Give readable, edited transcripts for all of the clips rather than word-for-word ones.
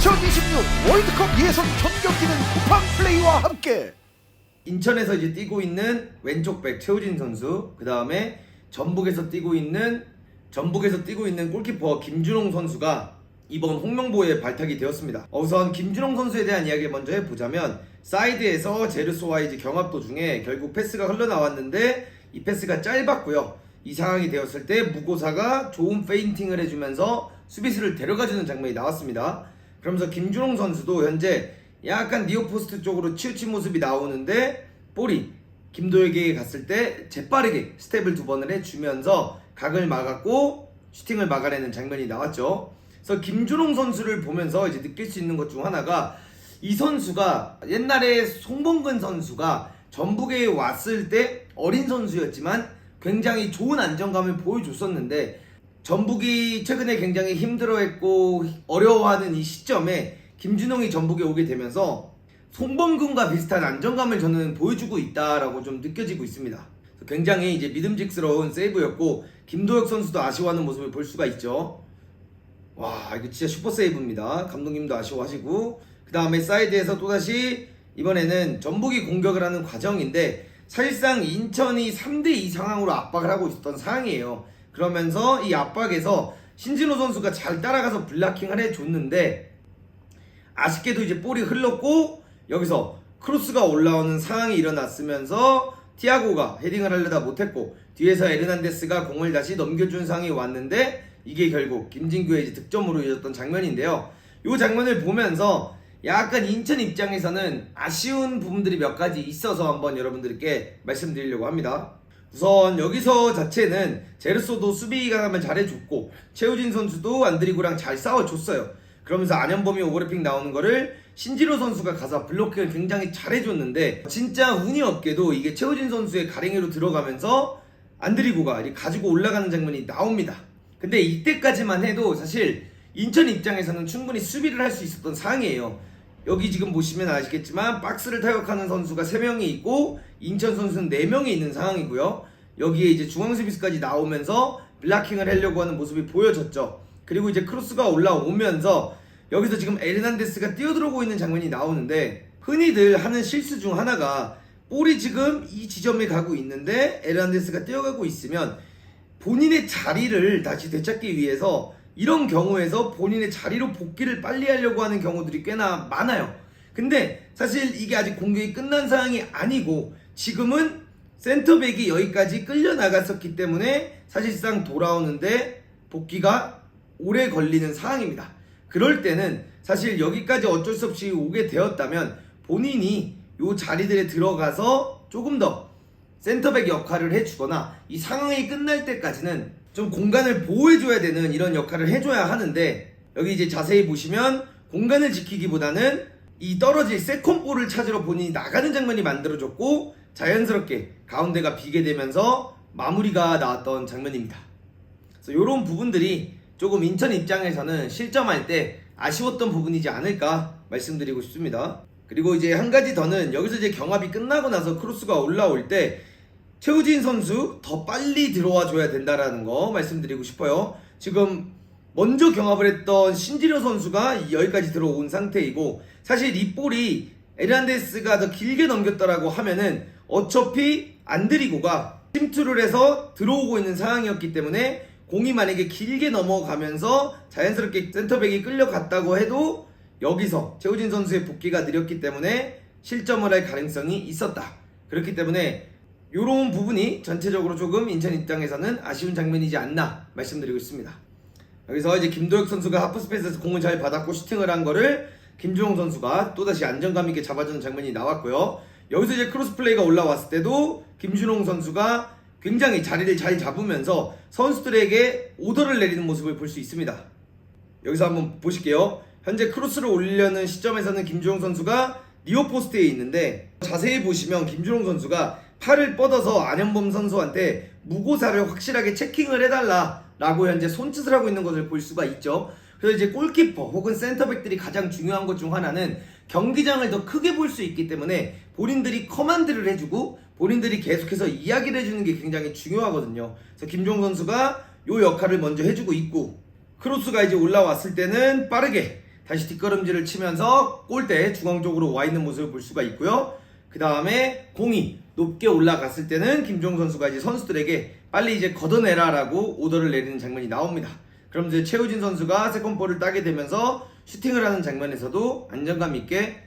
2026 월드컵 예선 전 경기는 쿠팡 플레이와 함께 인천에서 이제 뛰고 있는 왼쪽 백 최우진 선수, 그 다음에 전북에서 뛰고 있는 골키퍼 김준홍 선수가 이번 홍명보에 발탁이 되었습니다. 우선 김준홍 선수에 대한 이야기를 먼저 해보자면, 사이드에서 제르소와의 경합 도중에 결국 패스가 흘러나왔는데 이 패스가 짧았고요. 이 상황이 되었을 때 무고사가 좋은 페인팅을 해주면서 수비수를 데려가주는 장면이 나왔습니다. 그러면서 김준홍 선수도 현재 약간 니어포스트 쪽으로 치우친 모습이 나오는데, 볼이 김도혁에게 갔을 때 재빠르게 스텝을 2번을 해주면서 각을 막았고 슈팅을 막아내는 장면이 나왔죠. 그래서 김준홍 선수를 보면서 이제 느낄 수 있는 것 중 하나가, 이 선수가 옛날에 송범근 선수가 전북에 왔을 때 어린 선수였지만 굉장히 좋은 안정감을 보여줬었는데, 전북이 최근에 굉장히 힘들어했고 어려워하는 이 시점에 김준홍이 전북에 오게 되면서 송범근과 비슷한 안정감을 저는 보여주고 있다라고 좀 느껴지고 있습니다. 굉장히 이제 믿음직스러운 세이브였고, 김도혁 선수도 아쉬워하는 모습을 볼 수가 있죠. 와, 이거 진짜 슈퍼 세이브입니다. 감독님도 아쉬워하시고, 그 다음에 사이드에서 또다시 이번에는 전북이 공격을 하는 과정인데, 사실상 인천이 3대2 상황으로 압박을 하고 있었던 상황이에요. 그러면서 이 압박에서 신진호 선수가 잘 따라가서 블락킹을 해줬는데, 아쉽게도 이제 볼이 흘렀고 여기서 크로스가 올라오는 상황이 일어났으면서 티아고가 헤딩을 하려다 못했고, 뒤에서 에르난데스가 공을 다시 넘겨준 상황이 왔는데, 이게 결국 김진규의 득점으로 이어졌던 장면인데요. 이 장면을 보면서 약간 인천 입장에서는 아쉬운 부분들이 몇 가지 있어서 한번 여러분들께 말씀드리려고 합니다. 우선 여기서 자체는 제르소도 수비가 잘해줬고 최우진 선수도 안드리고랑 잘 싸워줬어요. 그러면서 안현범이 오버래핑 나오는 거를 신지로 선수가 가서 블로킹을 굉장히 잘해줬는데, 진짜 운이 없게도 이게 최우진 선수의 가랭이로 들어가면서 안드리고가 가지고 올라가는 장면이 나옵니다. 근데 이때까지만 해도 사실 인천 입장에서는 충분히 수비를 할 수 있었던 상황이에요. 여기 지금 보시면 아시겠지만 박스를 타격하는 선수가 3명이 있고 인천 선수는 4명이 있는 상황이고요. 여기에 이제 중앙수비수까지 나오면서 블락킹을 하려고 하는 모습이 보여졌죠. 그리고 이제 크로스가 올라오면서 여기서 지금 에르난데스가 뛰어들어오고 있는 장면이 나오는데, 흔히들 하는 실수 중 하나가, 볼이 지금 이 지점에 가고 있는데 에르난데스가 뛰어가고 있으면 본인의 자리를 다시 되찾기 위해서 이런 경우에서 본인의 자리로 복귀를 빨리 하려고 하는 경우들이 꽤나 많아요. 근데 사실 이게 아직 공격이 끝난 상황이 아니고 지금은 센터백이 여기까지 끌려 나갔었기 때문에 사실상 돌아오는데 복귀가 오래 걸리는 상황입니다. 그럴 때는 사실 여기까지 어쩔 수 없이 오게 되었다면 본인이 이 자리들에 들어가서 조금 더 센터백 역할을 해주거나 이 상황이 끝날 때까지는 좀 공간을 보호해줘야 되는 이런 역할을 해줘야 하는데, 여기 이제 자세히 보시면 공간을 지키기보다는 이 떨어질 세컨볼을 찾으러 본인이 나가는 장면이 만들어졌고 자연스럽게 가운데가 비게 되면서 마무리가 나왔던 장면입니다. 그래서 이런 부분들이 조금 인천 입장에서는 실점할 때 아쉬웠던 부분이지 않을까 말씀드리고 싶습니다. 그리고 이제 한 가지 더는, 여기서 이제 경합이 끝나고 나서 크로스가 올라올 때 최우진 선수 더 빨리 들어와 줘야 된다라는 거 말씀드리고 싶어요. 지금 먼저 경합을 했던 신지료 선수가 여기까지 들어온 상태이고, 사실 이 볼이 에르난데스가 더 길게 넘겼다라고 하면은 어차피 안드리고가 침투를 해서 들어오고 있는 상황이었기 때문에 공이 만약에 길게 넘어가면서 자연스럽게 센터백이 끌려갔다고 해도 여기서 최우진 선수의 복귀가 느렸기 때문에 실점을 할 가능성이 있었다. 그렇기 때문에 이런 부분이 전체적으로 조금 인천 입장에서는 아쉬운 장면이지 않나 말씀드리고 있습니다. 여기서 이제 김도혁 선수가 하프스페이스에서 공을 잘 받았고 슈팅을 한 거를 김준홍 선수가 또다시 안정감 있게 잡아주는 장면이 나왔고요. 여기서 이제 크로스 플레이가 올라왔을 때도 김준홍 선수가 굉장히 자리를 잘 잡으면서 선수들에게 오더를 내리는 모습을 볼 수 있습니다. 여기서 한번 보실게요. 현재 크로스를 올리려는 시점에서는 김준홍 선수가 니어포스트에 있는데, 자세히 보시면 김준홍 선수가 팔을 뻗어서 안현범 선수한테 무고사를 확실하게 체킹을 해달라 라고 현재 손짓을 하고 있는 것을 볼 수가 있죠. 그래서 이제 골키퍼 혹은 센터백들이 가장 중요한 것 중 하나는 경기장을 더 크게 볼 수 있기 때문에 본인들이 커맨드를 해주고 본인들이 계속해서 이야기를 해주는 게 굉장히 중요하거든요. 그래서 김종훈 선수가 이 역할을 먼저 해주고 있고, 크로스가 이제 올라왔을 때는 빠르게 다시 뒷걸음질을 치면서 골대 중앙 쪽으로 와 있는 모습을 볼 수가 있고요. 그 다음에 공이 높게 올라갔을 때는 김주홍 선수가 이제 선수들에게 빨리 이제 걷어내라라고 오더를 내리는 장면이 나옵니다. 그럼 이제 최우진 선수가 세컨볼을 따게 되면서 슈팅을 하는 장면에서도 안정감 있게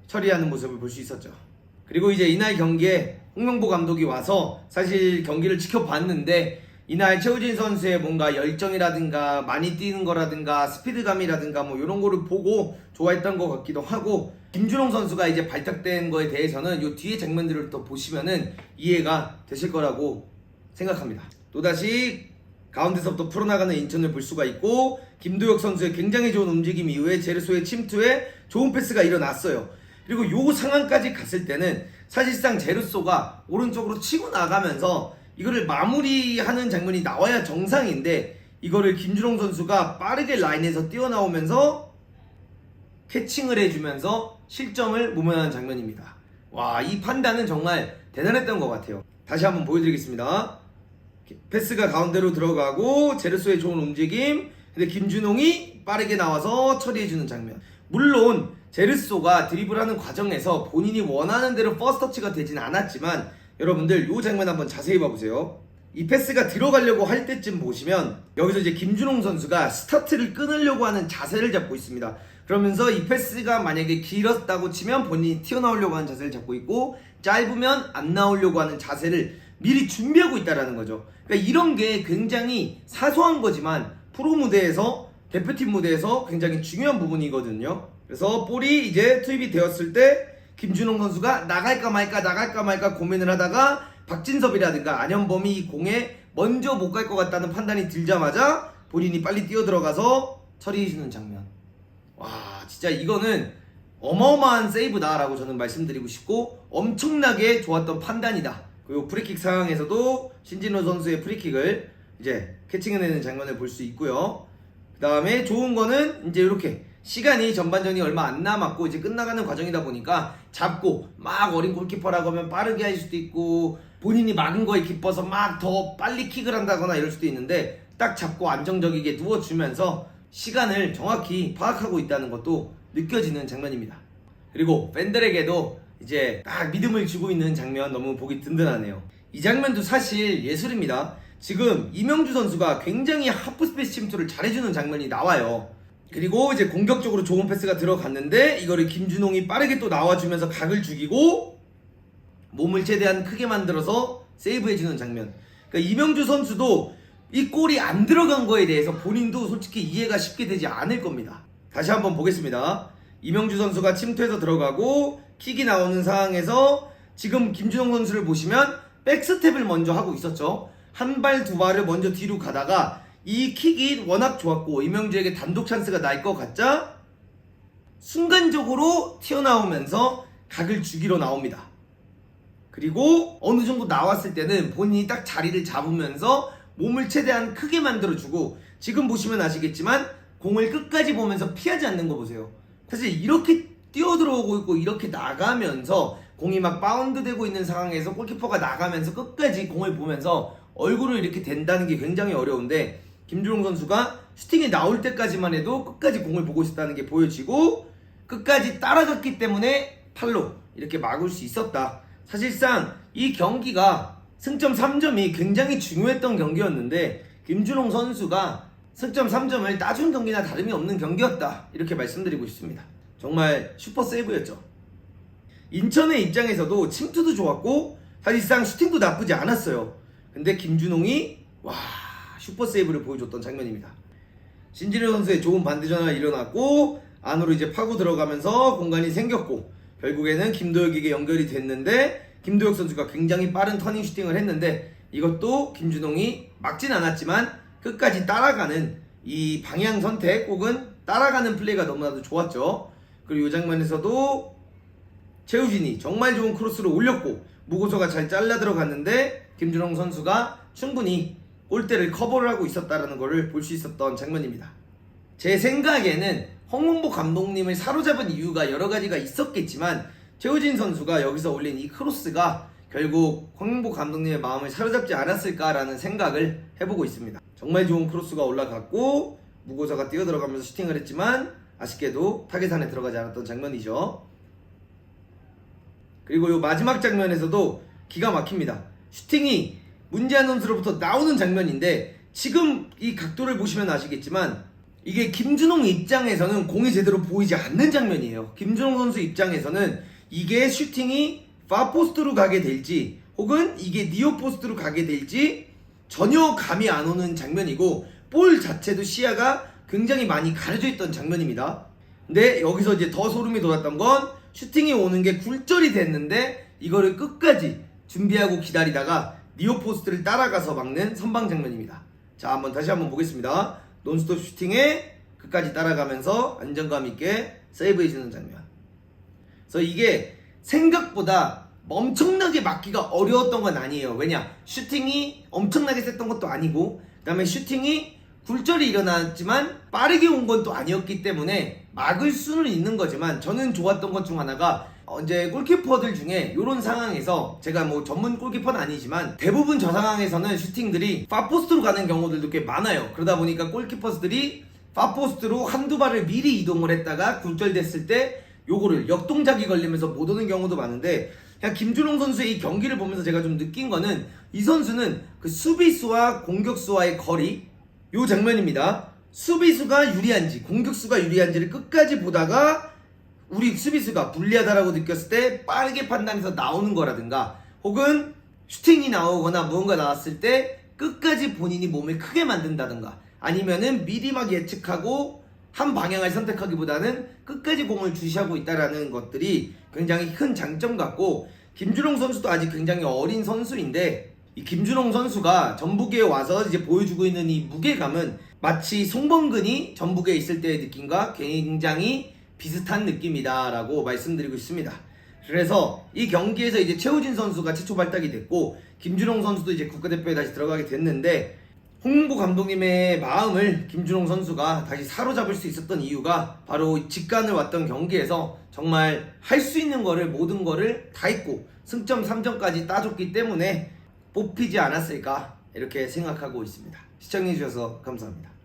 처리하는 모습을 볼 수 있었죠. 그리고 이제 이날 경기에 홍명보 감독이 와서 사실 경기를 지켜봤는데 이날 최우진 선수의 뭔가 열정이라든가 많이 뛰는 거라든가 스피드감이라든가 뭐 이런 거를 보고 좋아했던 것 같기도 하고, 김준홍 선수가 이제 발탁된 거에 대해서는 이 뒤에 장면들을 또 보시면은 이해가 되실 거라고 생각합니다. 또다시 가운데서부터 풀어나가는 인천을 볼 수가 있고, 김도혁 선수의 굉장히 좋은 움직임 이후에 제르소의 침투에 좋은 패스가 일어났어요. 그리고 요 상황까지 갔을 때는 사실상 제르소가 오른쪽으로 치고 나가면서 이거를 마무리하는 장면이 나와야 정상인데, 이거를 김준홍 선수가 빠르게 라인에서 뛰어나오면서 캐칭을 해주면서 실점을 모면하는 장면입니다. 와, 이 판단은 정말 대단했던 것 같아요. 다시 한번 보여드리겠습니다. 패스가 가운데로 들어가고 제르소의 좋은 움직임, 근데 김준홍이 빠르게 나와서 처리해주는 장면. 물론 제르소가 드리블하는 과정에서 본인이 원하는 대로 퍼스트 터치가 되진 않았지만, 여러분들 이 장면 한번 자세히 봐보세요. 이 패스가 들어가려고 할 때쯤 보시면 여기서 이제 김준홍 선수가 스타트를 끊으려고 하는 자세를 잡고 있습니다. 그러면서 이 패스가 만약에 길었다고 치면 본인이 튀어나오려고 하는 자세를 잡고 있고, 짧으면 안 나오려고 하는 자세를 미리 준비하고 있다는 거죠. 그러니까 이런 게 굉장히 사소한 거지만 프로 무대에서, 대표팀 무대에서 굉장히 중요한 부분이거든요. 그래서 볼이 이제 투입이 되었을 때 김준홍 선수가 나갈까 말까 고민을 하다가 박진섭이라든가 안현범이 이 공에 먼저 못 갈 것 같다는 판단이 들자마자 본인이 빨리 뛰어들어가서 처리해주는 장면. 와, 진짜 이거는 어마어마한 세이브다라고 저는 말씀드리고 싶고, 엄청나게 좋았던 판단이다. 그리고 프리킥 상황에서도 신진호 선수의 프리킥을 이제 캐칭해내는 장면을 볼 수 있고요. 그 다음에 좋은 거는 이제 이렇게 시간이 전반전이 얼마 안 남았고 이제 끝나가는 과정이다 보니까 잡고 막 어린 골키퍼라고 하면 빠르게 할 수도 있고, 본인이 막은 거에 기뻐서 막 더 빨리 킥을 한다거나 이럴 수도 있는데, 딱 잡고 안정적이게 누워주면서 시간을 정확히 파악하고 있다는 것도 느껴지는 장면입니다. 그리고 팬들에게도 이제 딱 믿음을 주고 있는 장면, 너무 보기 든든하네요. 이 장면도 사실 예술입니다. 지금 이명주 선수가 굉장히 하프스페이스 침투를 잘해주는 장면이 나와요. 그리고 이제 공격적으로 좋은 패스가 들어갔는데 이거를 김준홍이 빠르게 또 나와주면서 각을 죽이고 몸을 최대한 크게 만들어서 세이브해주는 장면. 그러니까 이명주 선수도 이 골이 안 들어간 거에 대해서 본인도 솔직히 이해가 쉽게 되지 않을 겁니다. 다시 한번 보겠습니다. 이명주 선수가 침투해서 들어가고 킥이 나오는 상황에서 지금 김준홍 선수를 보시면 백스텝을 먼저 하고 있었죠. 한 발 두 발을 먼저 뒤로 가다가 이 킥이 워낙 좋았고 이명주에게 단독 찬스가 날 것 같자 순간적으로 튀어나오면서 각을 주기로 나옵니다. 그리고 어느 정도 나왔을 때는 본인이 딱 자리를 잡으면서 몸을 최대한 크게 만들어주고, 지금 보시면 아시겠지만 공을 끝까지 보면서 피하지 않는 거 보세요. 사실 이렇게 뛰어들어오고 있고 이렇게 나가면서 공이 막 바운드 되고 있는 상황에서 골키퍼가 나가면서 끝까지 공을 보면서 얼굴을 이렇게 댄다는 게 굉장히 어려운데, 김준홍 선수가 슈팅이 나올 때까지만 해도 끝까지 공을 보고 있었다는 게 보여지고 끝까지 따라갔기 때문에 팔로 이렇게 막을 수 있었다. 사실상 이 경기가 승점 3점이 굉장히 중요했던 경기였는데 김준홍 선수가 승점 3점을 따준 경기나 다름이 없는 경기였다, 이렇게 말씀드리고 싶습니다. 정말 슈퍼 세이브였죠. 인천의 입장에서도 침투도 좋았고 사실상 슈팅도 나쁘지 않았어요. 근데 김준홍이 슈퍼 세이브를 보여줬던 장면입니다. 신진호 선수의 좋은 반대 전환이 일어났고 안으로 이제 파고 들어가면서 공간이 생겼고 결국에는 김도혁에게 연결이 됐는데, 김도혁 선수가 굉장히 빠른 터닝 슈팅을 했는데 이것도 김준홍이 막진 않았지만 끝까지 따라가는 이 방향 선택 혹은 따라가는 플레이가 너무나도 좋았죠. 그리고 이 장면에서도 최우진이 정말 좋은 크로스를 올렸고 무고서가 잘 잘라 들어갔는데 김준홍 선수가 충분히 골대를 커버를 하고 있었다는 것을 볼 수 있었던 장면입니다. 제 생각에는 홍명보 감독님을 사로잡은 이유가 여러 가지가 있었겠지만 최우진 선수가 여기서 올린 이 크로스가 결국 홍명보 감독님의 마음을 사로잡지 않았을까라는 생각을 해보고 있습니다. 정말 좋은 크로스가 올라갔고 무고서가 뛰어들어가면서 슈팅을 했지만 아쉽게도 타겟안에 들어가지 않았던 장면이죠. 그리고 요 마지막 장면에서도 기가 막힙니다. 슈팅이 문재한 선수로부터 나오는 장면인데 지금 이 각도를 보시면 아시겠지만 이게 김준홍 입장에서는 공이 제대로 보이지 않는 장면이에요. 김준홍 선수 입장에서는 이게 슈팅이 파포스트로 가게 될지 혹은 이게 니어포스트로 가게 될지 전혀 감이 안 오는 장면이고 볼 자체도 시야가 굉장히 많이 가려져 있던 장면입니다. 근데 여기서 이제 더 소름이 돋았던 건 슈팅이 오는 게 굴절이 됐는데 이거를 끝까지 준비하고 기다리다가 니어포스트를 따라가서 막는 선방 장면입니다. 자, 다시 한번 보겠습니다. 논스톱 슈팅에 끝까지 따라가면서 안정감 있게 세이브해주는 장면. 그래서 이게 생각보다 엄청나게 막기가 어려웠던 건 아니에요. 왜냐? 슈팅이 엄청나게 셌던 것도 아니고 그 다음에 슈팅이 굴절이 일어났지만 빠르게 온 건 또 아니었기 때문에 막을 수는 있는 거지만 저는 좋았던 것 중 하나가 이제 골키퍼들 중에 이런 상황에서 제가 뭐 전문 골키퍼는 아니지만 대부분 저 상황에서는 슈팅들이 파포스트로 가는 경우들도 꽤 많아요. 그러다 보니까 골키퍼들이 파포스트로 한두 발을 미리 이동을 했다가 굴절됐을 때 요거를 역동작이 걸리면서 못 오는 경우도 많은데 그냥 김준홍 선수의 이 경기를 보면서 제가 좀 느낀 거는 이 선수는 그 수비수와 공격수와의 거리 요 장면입니다. 수비수가 유리한지 공격수가 유리한지를 끝까지 보다가 우리 수비수가 불리하다라고 느꼈을 때 빠르게 판단해서 나오는 거라든가 혹은 슈팅이 나오거나 무언가 나왔을 때 끝까지 본인이 몸을 크게 만든다든가 아니면은 미리 막 예측하고 한 방향을 선택하기보다는 끝까지 공을 주시하고 있다라는 것들이 굉장히 큰 장점 같고 김준홍 선수도 아직 굉장히 어린 선수인데 이 김준홍 선수가 전북에 와서 이제 보여주고 있는 이 무게감은 마치 송범근이 전북에 있을 때의 느낌과 굉장히 비슷한 느낌이다 라고 말씀드리고 있습니다. 그래서 이 경기에서 이제 최우진 선수가 최초 발탁이 됐고 김준홍 선수도 이제 국가대표에 다시 들어가게 됐는데 홍문보 감독님의 마음을 김준홍 선수가 다시 사로잡을 수 있었던 이유가 바로 직관을 왔던 경기에서 정말 할 수 있는 거를 모든 거를 다 했고 승점 3점까지 따줬기 때문에 뽑히지 않았을까 이렇게 생각하고 있습니다. 시청해주셔서 감사합니다.